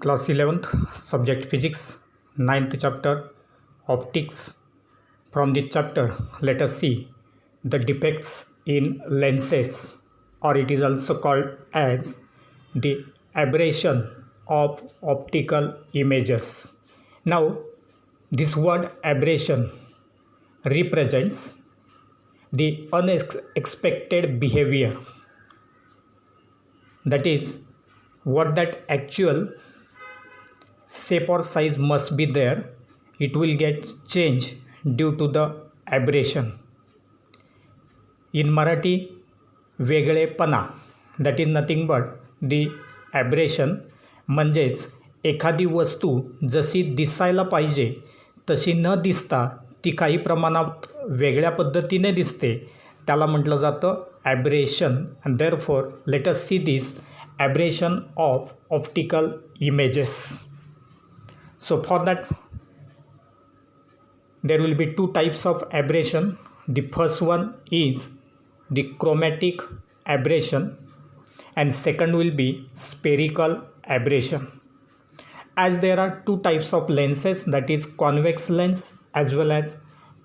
Class 11th, Subject Physics, 9th chapter, Optics. From this chapter, let us see the defects in lenses, or it is also called as the aberration of optical images. Now, this word aberration represents the unexpected behavior, that is what that actual shape or size must be there, it will get changed due to the aberration. In Marathi, वेगळेपणा, that is nothing but the aberration, म्हणजेच एखादी वस्तू जशी दिसायला पाहिजे तशी न दिसता ती काही प्रमाणात वेगळ्या पद्धतीने दिसते, त्याला म्हटलं जातं aberration. And therefore let us see this aberration of optical images. So for that there will be two types of aberration. The first one is the chromatic aberration and second will be spherical aberration. As there are two types of lenses, that is convex lens as well as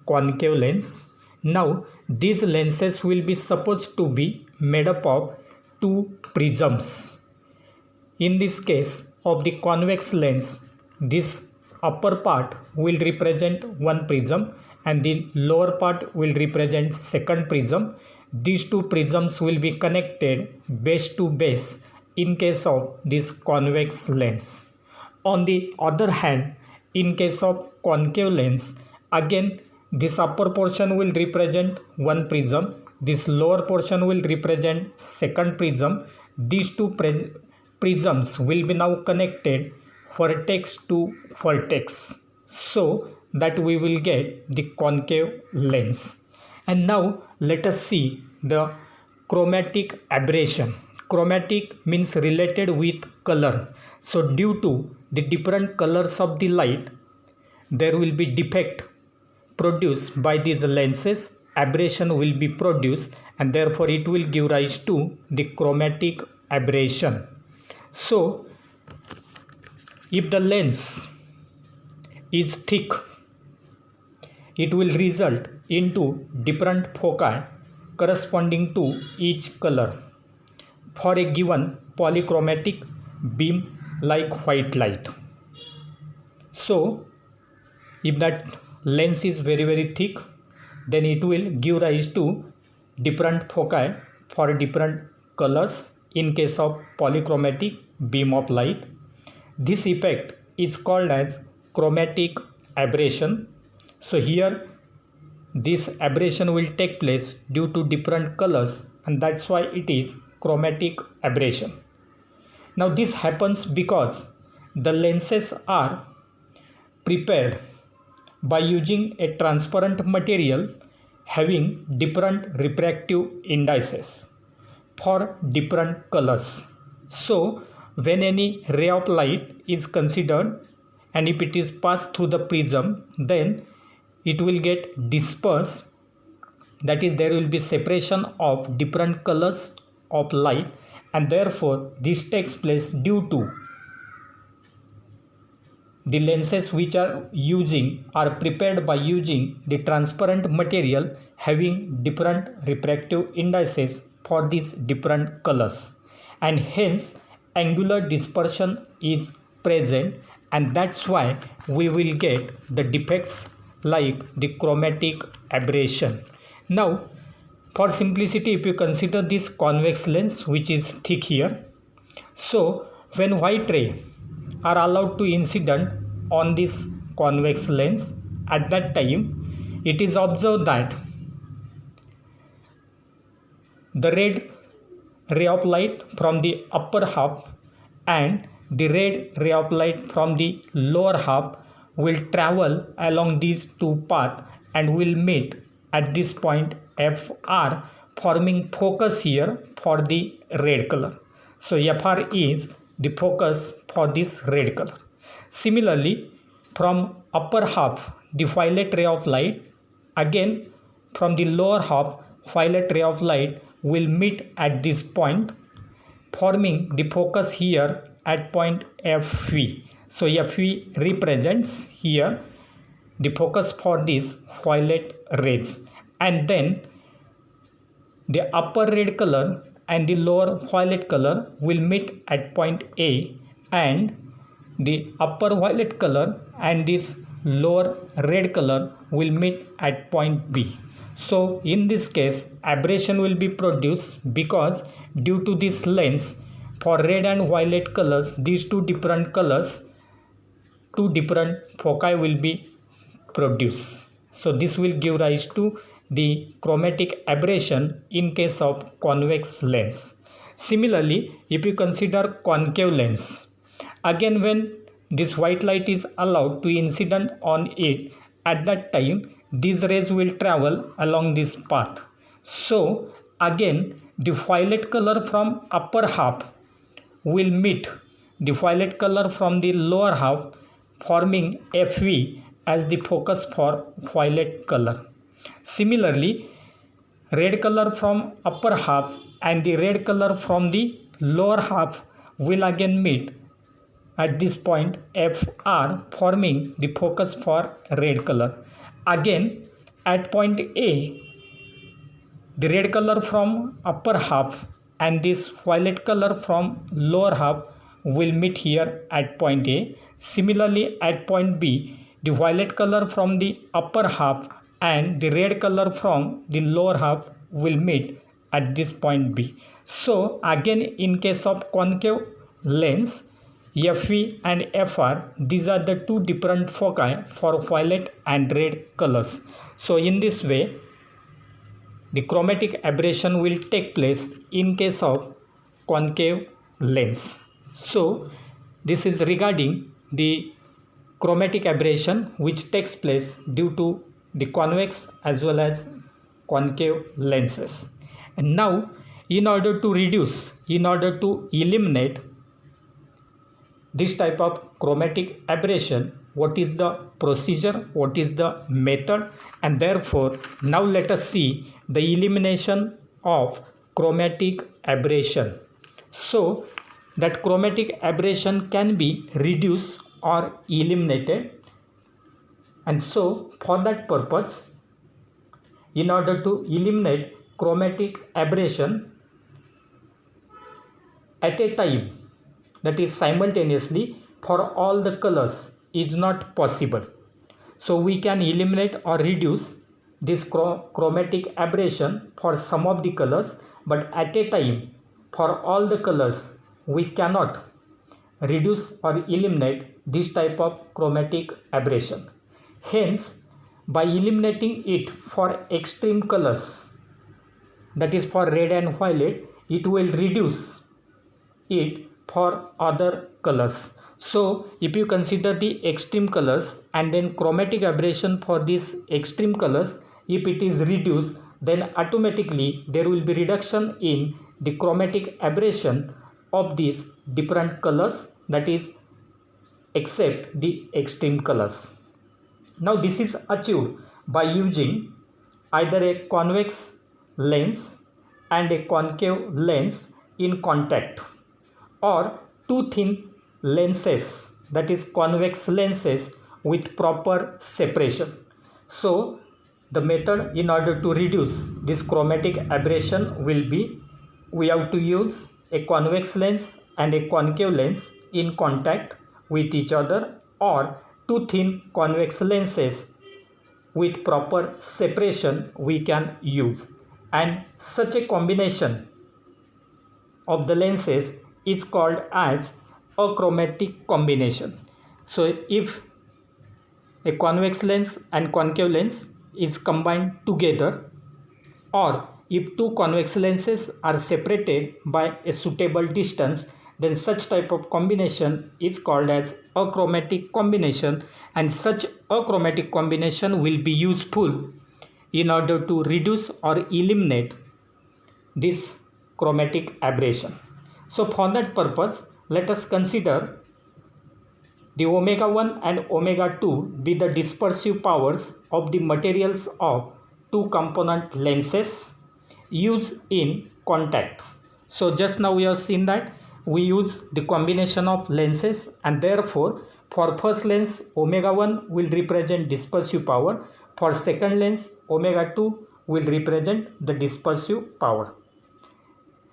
concave lens. Now these lenses will be supposed to be made up of two prisms. In this case of the convex lens, this upper part will represent one prism and the lower part will represent second prism. These two prisms will be connected base to base in case of this convex lens. On the other hand, in case of concave lens, again this upper portion will represent one prism, this lower portion will represent second prism. These two prisms will be now connected vertex to vertex, so that we will get the concave lens. And now let us see the chromatic aberration. Chromatic means related with color. So due to the different colors of the light, there will be defect produced by these lenses, aberration will be produced, and therefore it will give rise to the chromatic aberration. So if the lens is thick, it will result into different foci corresponding to each color for a given polychromatic beam like white light. So if that lens is very thick, then it will give rise to different foci for different colors in case of polychromatic beam of light. This effect is called as chromatic aberration. So here this aberration will take place due to different colors, and that's why it is chromatic aberration. Now this happens because the lenses are prepared by using a transparent material having different refractive indices for different colors. So when any ray of light is considered and if it is passed through the prism, then it will get dispersed, that is there will be separation of different colors of light, and therefore this takes place due to the lenses which are prepared by using the transparent material having different refractive indices for these different colors, and hence angular dispersion is present, and that's why we will get the defects like the chromatic aberration. Now for simplicity, if you consider this convex lens which is thick here, so when white ray are allowed to incident on this convex lens, at that time it is observed that the red ray of light from the upper half and the red ray of light from the lower half will travel along these two paths and will meet at this point FR, forming focus here for the red color. So FR is the focus for this red color. Similarly, from upper half the violet ray of light, again from the lower half violet ray of light will meet at this point, forming the focus here at point FV. So FV represents here the focus for these violet rays, and then the upper red color and the lower violet color will meet at point A, and the upper violet color and this lower red color will meet at point B. So in this case aberration will be produced because due to this lens for red and violet colors, these two different colors, two different foci will be produced. So this will give rise to the chromatic aberration in case of convex lens. Similarly, if you consider concave lens, again when this white light is allowed to incident on it, at that time these rays will travel along this path. So again the violet color from upper half will meet the violet color from the lower half, forming FV as the focus for violet color. Similarly, red color from upper half and the red color from the lower half will again meet at this point FR, forming the focus for red color. Again at point A, the red color from upper half and this violet color from lower half will meet here at point A. Similarly at point B, the violet color from the upper half and the red color from the lower half will meet at this point B. So again in case of concave lens, FV and FR, these are the two different foci for violet and red colors. So in this way the chromatic aberration will take place in case of concave lens. So this is regarding the chromatic aberration which takes place due to the convex as well as concave lenses. And now in order to eliminate this type of chromatic aberration, what is the procedure, what is the method, and therefore now let us see the elimination of chromatic aberration. So that chromatic aberration can be reduced or eliminated, and so for that purpose, in order to eliminate chromatic aberration at a time, that is simultaneously for all the colors, is not possible. So we can eliminate or reduce this chromatic aberration for some of the colors, but at a time for all the colors we cannot reduce or eliminate this type of chromatic aberration. Hence, by eliminating it for extreme colors, that is for red and violet, it will reduce it for other colors. So if you consider the extreme colors and then chromatic aberration for these extreme colors, if it is reduced, then automatically there will be reduction in the chromatic aberration of these different colors, that is except the extreme colors. Now this is achieved by using either a convex lens and a concave lens in contact, or two thin lenses, that is convex lenses with proper separation. So the method in order to reduce this chromatic aberration will be, we have to use a convex lens and a concave lens in contact with each other, or two thin convex lenses with proper separation we can use, and such a combination of the lenses is called as achromatic combination. So if a convex lens and concave lens is combined together, or if two convex lenses are separated by a suitable distance, then such type of combination is called as achromatic combination, and such achromatic combination will be useful in order to reduce or eliminate this chromatic aberration. So for that purpose, let us consider the omega 1 and omega 2 be the dispersive powers of the materials of two component lenses used in contact. So just now we have seen that we use the combination of lenses, and therefore for first lens omega 1 will represent dispersive power, for second lens omega 2 will represent the dispersive power.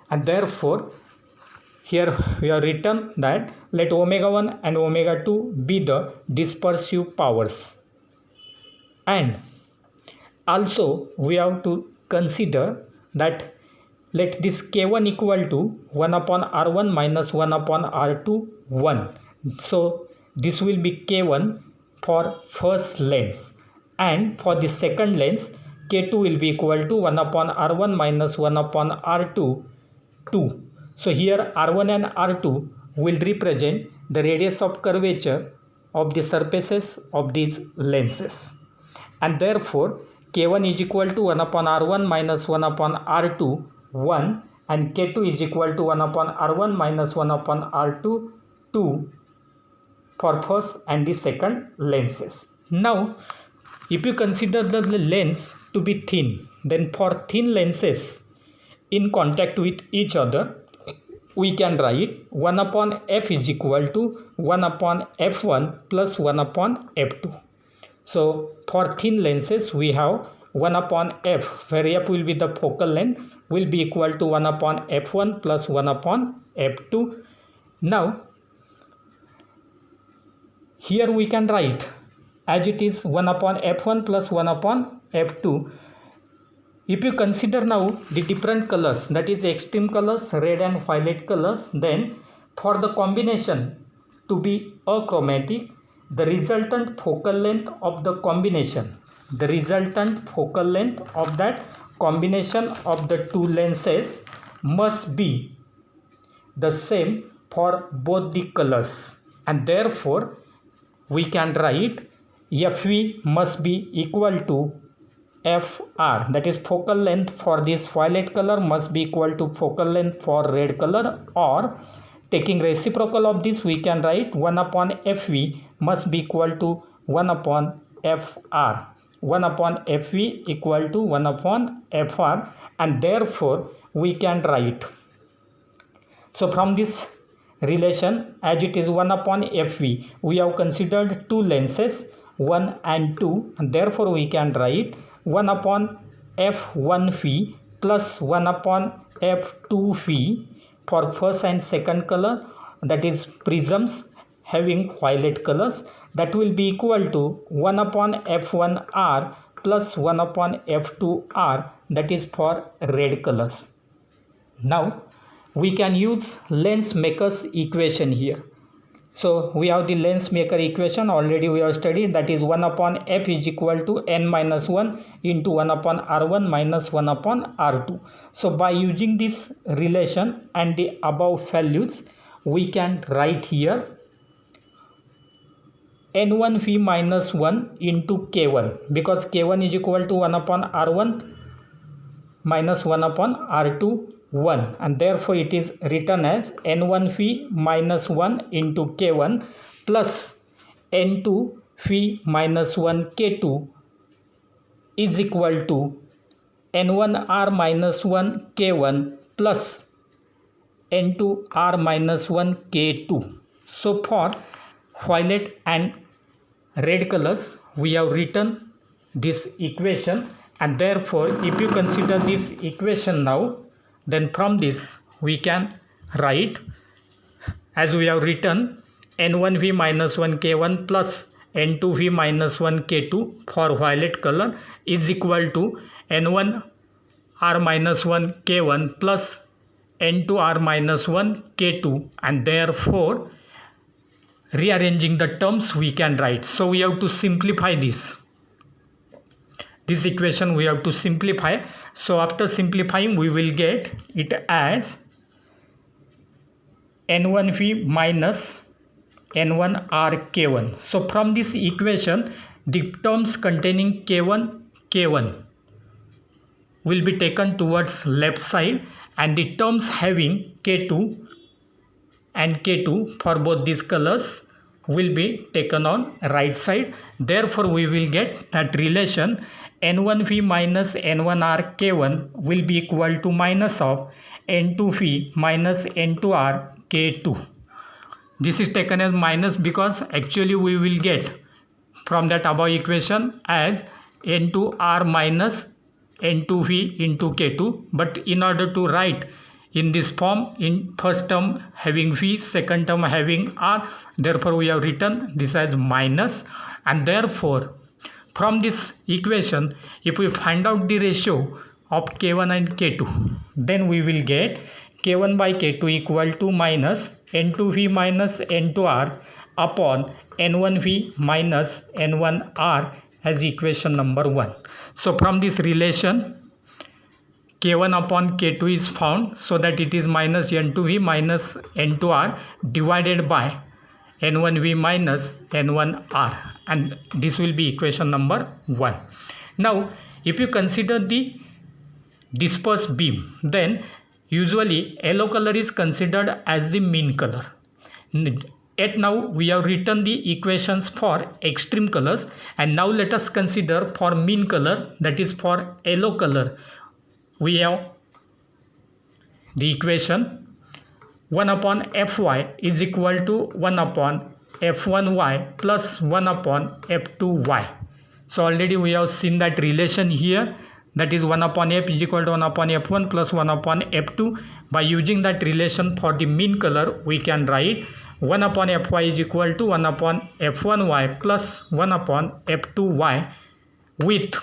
And therefore here we have written that let omega 1 and omega 2 be the dispersive powers. And also we have to consider that let this k1 equal to 1 upon r1 minus 1 upon r2 1. So this will be k1 for first lens, and for the second lens k2 will be equal to 1 upon r1 minus 1 upon r2 2. So here r1 and r2 will represent the radius of curvature of the surfaces of these lenses, and therefore k1 is equal to 1 upon r1 minus 1 upon r2 1, and k2 is equal to 1 upon r1 minus 1 upon r2 2 for first and the second lenses. Now if you consider the lens to be thin, then for thin lenses in contact with each other, we can write 1 upon f is equal to 1 upon f1 plus 1 upon f2. So for thin lenses we have 1 upon f, where f will be the focal length, will be equal to 1 upon f1 plus 1 upon f2. Now here we can write as it is 1 upon f1 plus 1 upon f2. If you consider now the different colors, that is extreme colors, red and violet colors, then for the combination to be achromatic, the resultant focal length of the combination, the resultant focal length of that combination of the two lenses must be the same for both the colors, and therefore we can write FV must be equal to FR, that is focal length for this violet color must be equal to focal length for red color, or taking reciprocal of this we can write 1 upon FV must be equal to 1 upon FR. 1 upon FV equal to 1 upon FR, and therefore we can write. So from this relation, as it is 1 upon FV, we have considered two lenses 1 and 2, and therefore we can write 1 upon f1 phi plus 1 upon f2 phi for first and second color, that is prisms having violet colors, that will be equal to 1 upon f1r plus 1 upon f2r, that is for red colors. Now we can use lens maker's equation here. So we have the lens maker equation already we have studied, that is 1 upon f is equal to n minus 1 into 1 upon r1 minus 1 upon r2. So by using this relation and the above values, we can write here n1 phi minus 1 into k1, because k1 is equal to 1 upon r1 minus 1 upon r2 1, and therefore it is written as n1 phi minus 1 into k1 plus n2 phi minus 1 k2 is equal to n1r minus 1 k1 plus n2r minus 1 k2. So for violet and red colors we have written this equation, and therefore if you consider this equation now, then from this we can write as we have written n1 v minus 1 k1 plus n2 v minus 1 k2 for violet color is equal to n1 r minus 1 k1 plus n2 r minus 1 k2, and therefore rearranging the terms we can write. So we have to simplify this equation, we have to simplify. So after simplifying we will get it as n1 v minus n1 r k1. So from this equation the terms containing k1 will be taken towards left side, and the terms having k2 and k2 for both these colors will be taken on right side. Therefore we will get that relation N1V minus N1R K1 will be equal to minus of N2V minus N2R K2. This is taken as minus because actually we will get from that above equation as N2R minus N2V into K2, but in order to write in this form, in first term having V, second term having R, therefore we have written this as minus, and therefore from this equation if we find out the ratio of K1 and K2, then we will get K1 by K2 equal to minus N2V minus N2R upon N1V minus N1R as equation number 1. So from this relation K1 upon K2 is found, so that it is minus N2V minus N2R divided by N1V minus N1R, and this will be equation number 1. Now if you consider the dispersed beam, then usually yellow color is considered as the mean color. Yet now we have written the equations for extreme colors, and now let us consider for mean color, that is for yellow color. We have the equation 1 upon Fy is equal to 1 upon F1y plus 1 upon F2y. So already we have seen that relation here, that is 1 upon F is equal to 1 upon F1 plus 1 upon F2. By using that relation for the mean color, we can write 1 upon Fy is equal to 1 upon F1y plus 1 upon F2y, with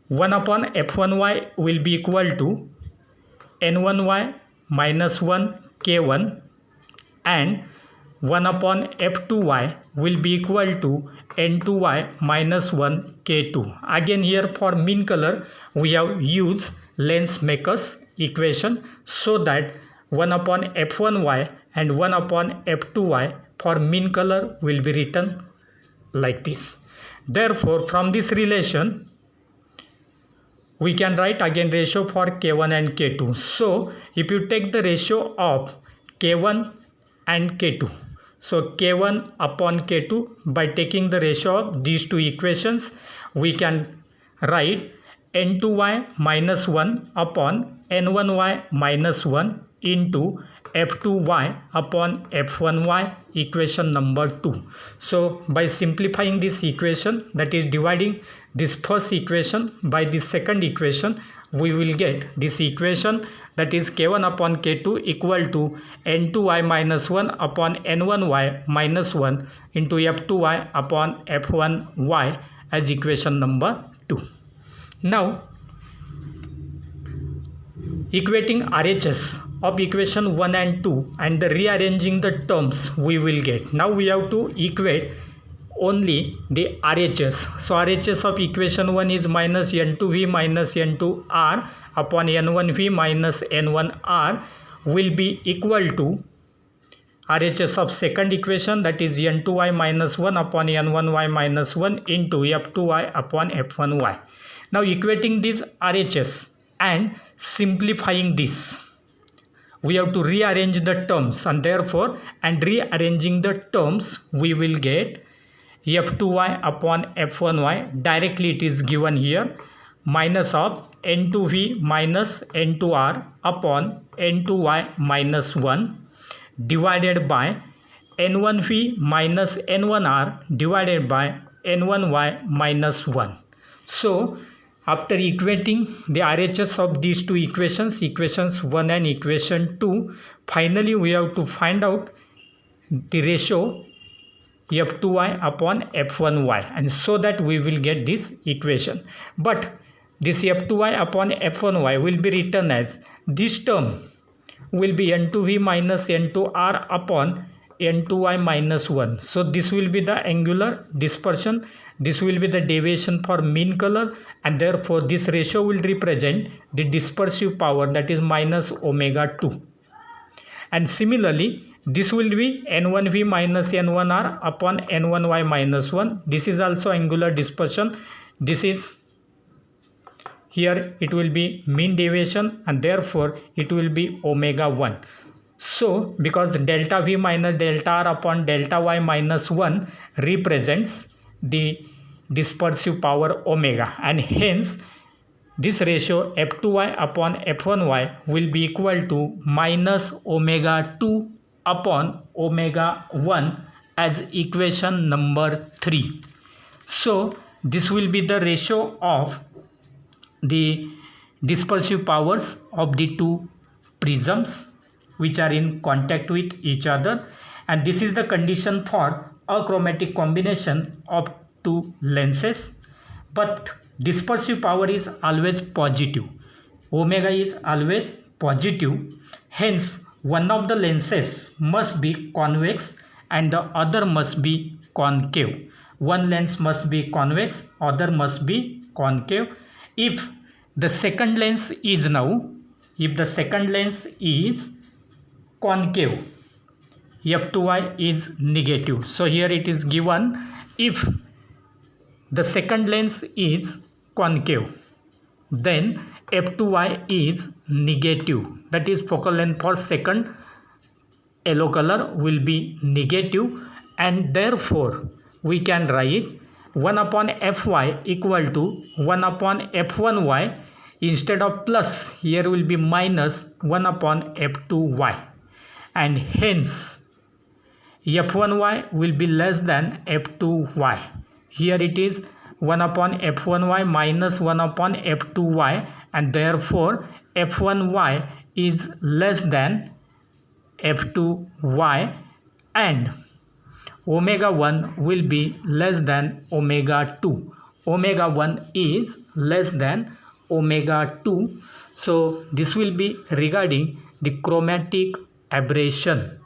1 upon F1y will be equal to N1y minus 1 K1, and 1 upon F2y will be equal to N2y minus 1 K2. Again here for mean color we have used Lensmaker's equation, so that 1 upon F1y and 1 upon F2y for mean color will be written like this. Therefore from this relation we can write again ratio for K1 and K2. So if you take the ratio of K1 and K2, so K1 upon K2, by taking the ratio of these two equations, we can write N2y minus 1 upon N1y minus 1 into F2y upon F1y, equation number 2. So by simplifying this equation, that is dividing this first equation by the second equation, we will get this equation, that is K1 upon K2 equal to N2y minus 1 upon N1y minus 1 into F2y upon F1y as equation number 2. Now equating RHS of equation 1 and 2 and the rearranging the terms we will get. Now we have to equate only the RHS. So RHS of equation 1 is minus N2V minus N2R upon N1V minus N1R will be equal to RHS of second equation, that is N2y minus 1 upon N1y minus 1 into F2y upon F1y. Now equating this RHS and simplifying this, we have to rearrange the terms, and therefore rearranging the terms we will get F2y upon F1y, directly it is given here, minus of N2v minus N2r upon N2y minus 1 divided by N1v minus N1r divided by N1y minus 1. So after equating the RHS of these two equations, equations 1 and equation 2, finally we have to find out the ratio F2y upon F1y, and so that we will get this equation. But this F2y upon F1y will be written as, this term will be N2v minus N2r upon N2y minus 1. So this will be the angular dispersion, this will be the deviation for mean color, and therefore this ratio will represent the dispersive power, that is minus omega 2. And similarly this will be N1v minus N1r upon N1y minus 1. This is also angular dispersion. This is, here it will be mean deviation, and therefore it will be omega 1. So because delta v minus delta r upon delta y minus 1 represents the dispersive power omega, and hence this ratio f2y upon f1y will be equal to minus omega 2 upon omega 1 as equation number 3. So this will be the ratio of the dispersive powers of the two prisms which are in contact with each other, and this is the condition for achromatic combination of two lenses. But dispersive power is always positive, omega is always positive, hence one of the lenses must be convex and the other must be concave. One lens must be convex, other must be concave. If the second lens is concave, f2y is negative. So here it is given, if the second lens is concave, then f2y is negative, that is focal length for second yellow color will be negative, and therefore we can write 1 upon fy equal to 1 upon f1y. Instead of plus, here will be minus 1 upon f2y, and hence f1y will be less than f2y. Here it is 1 upon f1y minus 1 upon f2y, and therefore f1y is less than f2y, and omega 1 will be less than omega 2. Omega 1 is less than omega 2. So this will be regarding the chromatic aberration.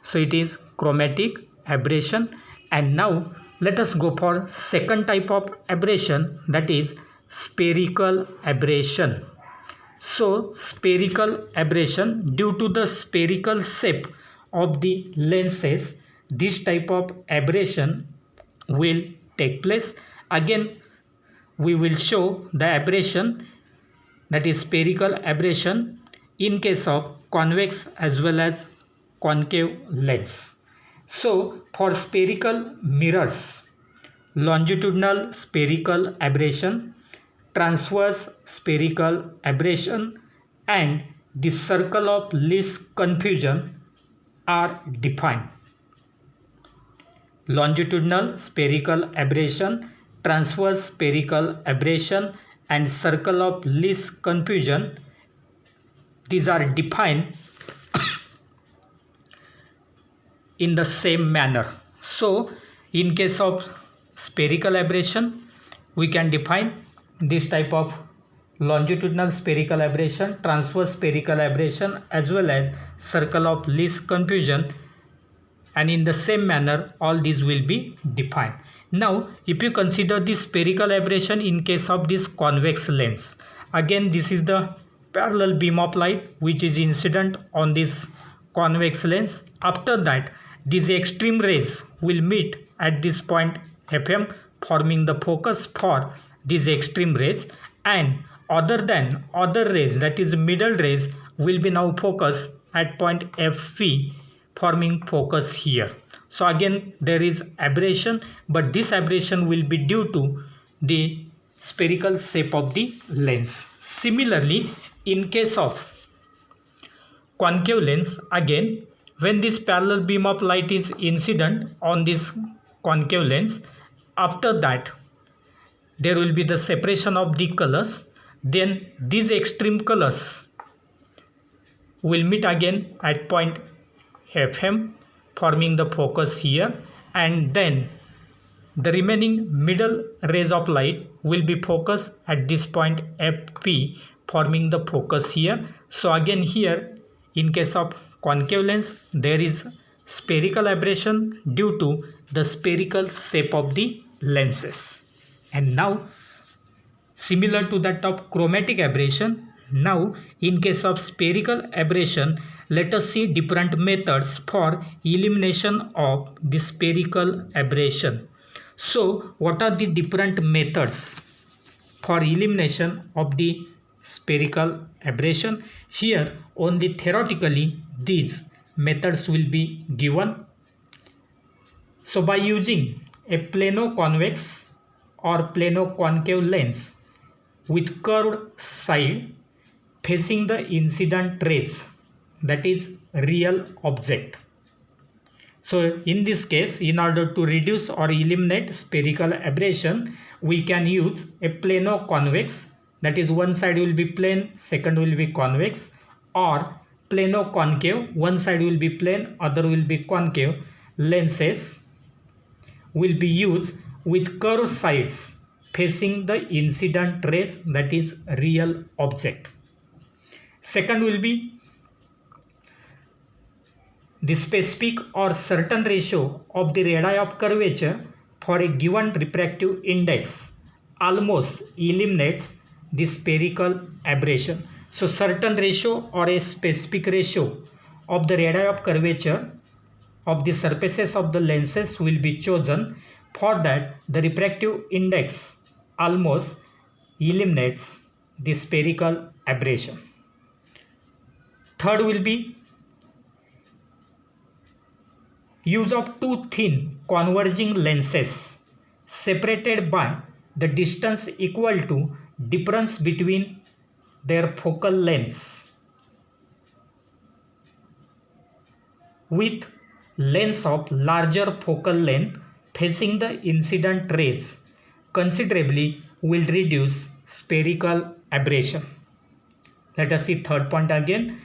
So it is chromatic aberration. And now let us go for second type of aberration, that is spherical aberration. So spherical aberration, due to the spherical shape of the lenses, this type of aberration will take place. Again we will show the aberration, that is spherical aberration, in case of convex as well as concave lens. So for spherical mirrors, longitudinal spherical aberration, transverse spherical aberration, and the circle of least confusion are defined. Longitudinal spherical aberration, transverse spherical aberration, and circle of least confusion, these are defined in the same manner. So in case of spherical aberration, we can define this type of longitudinal spherical aberration, transverse spherical aberration, as well as circle of least confusion, and in the same manner all these will be defined. Now if you consider this spherical aberration in case of this convex lens, again this is the parallel beam of light which is incident on this convex lens. After that, these extreme rays will meet at this point Fm, forming the focus for these extreme rays, and other rays, that is middle rays, will be now focused at point Fp, forming focus here. So again there is aberration, but this aberration will be due to the spherical shape of the lens. Similarly, in case of concave lens, again when this parallel beam of light is incident on this concave lens, after that there will be the separation of the colors, then these extreme colors will meet again at point Fm, forming the focus here, and then the remaining middle rays of light will be focused at this point Fp, forming the focus here. So again here in case of concave lens, there is spherical aberration due to the spherical shape of the lenses. And now similar to that of chromatic aberration, now in case of spherical aberration, let us see different methods for elimination of the spherical aberration. So what are the different methods for elimination of the spherical aberration? Here only theoretically these methods will be given. So by using a plano-convex or plano-concave lens with curved side facing the incident rays, that is real object. So in this case, in order to reduce or eliminate spherical aberration, we can use a plano-convex, that is one side will be plane, second will be convex, or plano-concave, one side will be plane, other will be concave lenses will be used with curved sides facing the incident rays, that is real object. Second will be the specific or certain ratio of the radii of curvature for a given refractive index almost eliminates the spherical aberration. So certain ratio or a specific ratio of the radii of curvature of the surfaces of the lenses will be chosen. For that, the refractive index almost eliminates the spherical aberration. Third will be use of two thin converging lenses separated by the distance equal to difference between their focal lengths, with lens of larger focal length facing the incident rays considerably will reduce spherical aberration. Let us see third point again.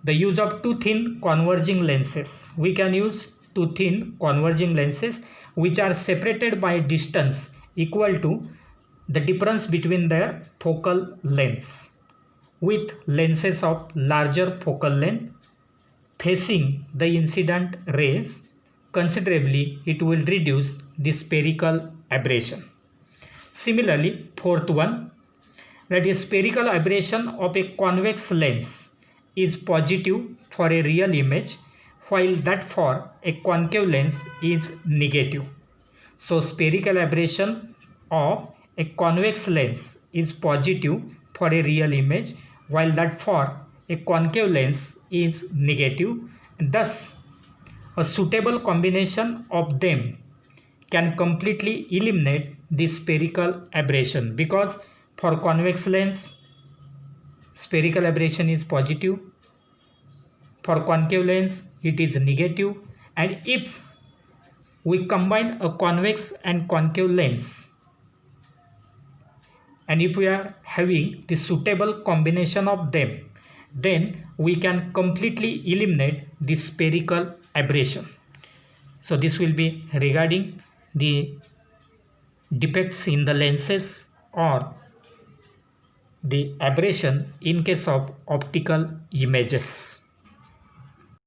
The use of two thin converging lenses. We can use two thin converging lenses which are separated by distance equal to the difference between their focal lengths, with lenses of larger focal length facing the incident rays considerably, it will reduce the spherical aberration. Similarly, fourth one, that is spherical aberration of a convex lens is positive for a real image, while that for a concave lens is negative. So spherical aberration of a convex lens is positive for a real image, while that for a concave lens is negative. Thus, a suitable combination of them can completely eliminate the spherical aberration, because for convex lens spherical aberration is positive, for concave lens it is negative, and if we combine a convex and concave lens, and if we are having the suitable combination of them, then we can completely eliminate the spherical aberration. So this will be regarding the defects in the lenses or the aberration in case of optical images.